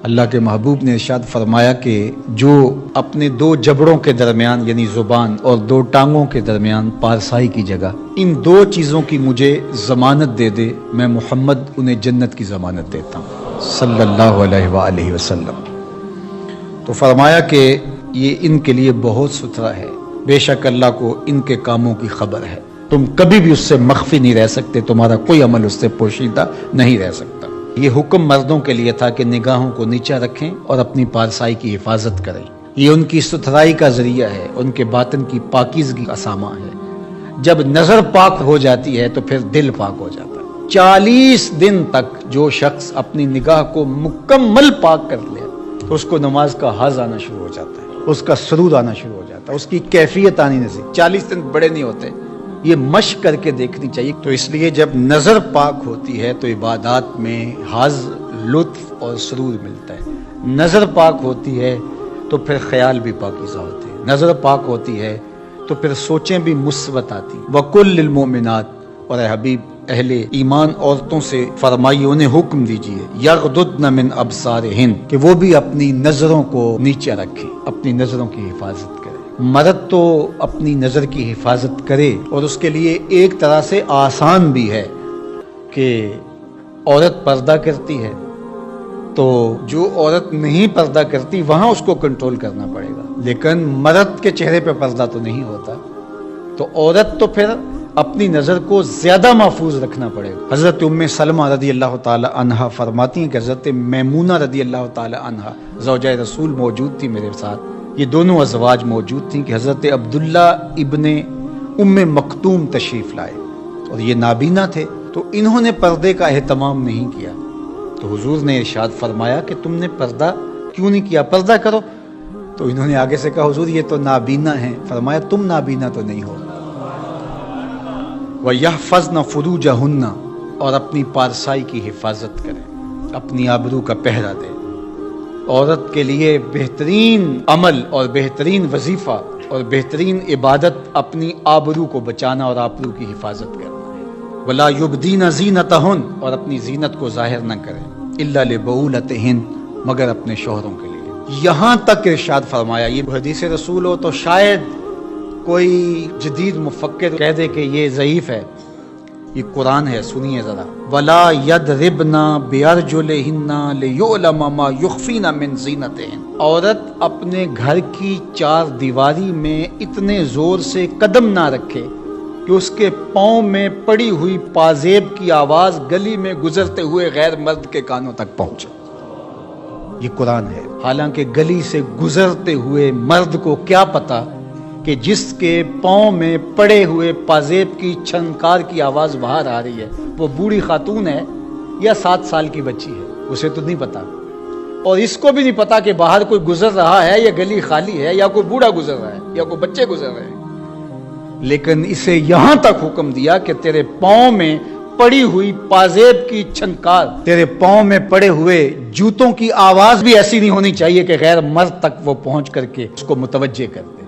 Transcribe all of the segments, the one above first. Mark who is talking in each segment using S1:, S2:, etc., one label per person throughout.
S1: اللہ کے محبوب نے ارشاد فرمایا کہ جو اپنے دو جبڑوں کے درمیان یعنی زبان اور دو ٹانگوں کے درمیان پارسائی کی جگہ ان دو چیزوں کی مجھے ضمانت دے دے، میں محمد انہیں جنت کی ضمانت دیتا ہوں صلی اللہ علیہ وآلہ وسلم۔ تو فرمایا کہ یہ ان کے لیے بہت ستھرا ہے، بے شک اللہ کو ان کے کاموں کی خبر ہے، تم کبھی بھی اس سے مخفی نہیں رہ سکتے، تمہارا کوئی عمل اس سے پوشیدہ نہیں رہ سکتا۔ یہ حکم مردوں کے لیے تھا کہ نگاہوں کو نیچا رکھیں اور اپنی پارسائی کی حفاظت کریں، یہ ان کی ستھرائی کا ذریعہ ہے، ان کے باطن کی پاکیزگی کا سامان ہے۔ جب نظر پاک ہو جاتی ہے تو پھر دل پاک ہو جاتا ہے۔ 40 دن تک جو شخص اپنی نگاہ کو مکمل پاک کر لے تو اس کو نماز کا حظ آنا شروع ہو جاتا ہے، اس کا سرور آنا شروع ہو جاتا ہے، اس کی کیفیت آنی نہیں۔ 40 دن بڑے نہیں ہوتے، یہ مشق کر کے دیکھنی چاہیے۔ تو اس لیے جب نظر پاک ہوتی ہے تو عبادات میں حظ، لطف اور سرور ملتا ہے۔ نظر پاک ہوتی ہے تو پھر خیال بھی پاکیزہ ہوتے ہیں، نظر پاک ہوتی ہے تو پھر سوچیں بھی مثبت آتی۔ وَقُلْ لِلْمُؤْمِنَاتِ، اور اے حبیب اہل ایمان عورتوں سے فرمائیے، انہیں حکم دیجیے، یغضضن من ابصارہن، کہ وہ بھی اپنی نظروں کو نیچے رکھیں، اپنی نظروں کی حفاظت کریں۔ مرد تو اپنی نظر کی حفاظت کرے، اور اس کے لیے ایک طرح سے آسان بھی ہے کہ عورت پردہ کرتی ہے تو جو عورت نہیں پردہ کرتی وہاں اس کو کنٹرول کرنا پڑے گا، لیکن مرد کے چہرے پہ پردہ تو نہیں ہوتا، تو عورت تو پھر اپنی نظر کو زیادہ محفوظ رکھنا پڑے گا۔ حضرت ام سلمہ رضی اللہ تعالی عنہا فرماتی ہیں کہ حضرت میمونہ رضی اللہ تعالی عنہا زوجہ رسول موجود تھی میرے ساتھ، یہ دونوں ازواج موجود تھیں کہ حضرت عبداللہ ابن ام مکتوم تشریف لائے اور یہ نابینا تھے، تو انہوں نے پردے کا اہتمام نہیں کیا، تو حضور نے ارشاد فرمایا کہ تم نے پردہ کیوں نہیں کیا، پردہ کرو۔ تو انہوں نے آگے سے کہا حضور یہ تو نابینا ہیں، فرمایا تم نابینا تو نہیں ہو۔ وَيَحْفَظْنَ فُرُوجَهُنَّ، اور اپنی پارسائی کی حفاظت کریں، اپنی آبرو کا پہرا دیں۔ عورت کے لیے بہترین عمل اور بہترین وظیفہ اور بہترین عبادت اپنی آبرو کو بچانا اور آبرو کی حفاظت کرنا ہے۔ وَلَا يُبْدِينَ زِينَتَهُنَّ، اور اپنی زینت کو ظاہر نہ کریں، إِلَّا لِبُعُولَتِهِنَّ، مگر اپنے شوہروں کے لیے۔ یہاں تک ارشاد فرمایا، یہ حدیث رسول ہو تو شاید کوئی جدید مفکر کہہ دے کہ یہ ضعیف ہے، یہ قرآن ہے، سنیے ذرا۔ وَلَا يَضْرِبْنَ بِأَرْجُلِهِنَّ لِيُعْلَمَ مَا يُخْفِينَ مِنْ زِينَتِهِنَّ، عورت اپنے گھر کی چار دیواری میں اتنے زور سے قدم نہ رکھے کہ اس کے پاؤں میں پڑی ہوئی پازیب کی آواز گلی میں گزرتے ہوئے غیر مرد کے کانوں تک پہنچے۔ یہ قرآن ہے، حالانکہ گلی سے گزرتے ہوئے مرد کو کیا پتا کہ جس کے پاؤں میں پڑے ہوئے پازیب کی چھنکار کی آواز باہر آ رہی ہے وہ بوڑھی خاتون ہے یا 7 سال کی بچی ہے، اسے تو نہیں پتا، اور اس کو بھی نہیں پتا کہ باہر کوئی گزر رہا ہے یا گلی خالی ہے یا کوئی بوڑھا گزر رہا ہے یا کوئی بچے گزر رہے ہیں، لیکن اسے یہاں تک حکم دیا کہ تیرے پاؤں میں پڑی ہوئی پازیب کی چھنکار، تیرے پاؤں میں پڑے ہوئے جوتوں کی آواز بھی ایسی نہیں ہونی چاہیے کہ غیر مرد تک وہ پہنچ کر کے اس کو متوجہ کر دے۔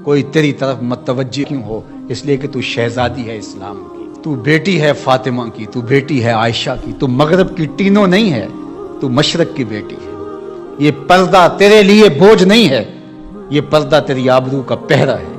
S1: کوئی تیری طرف متوجہ کیوں ہو؟ اس لیے کہ تو شہزادی ہے اسلام کی، تو بیٹی ہے فاطمہ کی، تو بیٹی ہے عائشہ کی، تو مغرب کی ٹینوں نہیں ہے، تو مشرق کی بیٹی ہے۔ یہ پردہ تیرے لیے بوجھ نہیں ہے، یہ پردہ تیری آبرو کا پہرا ہے۔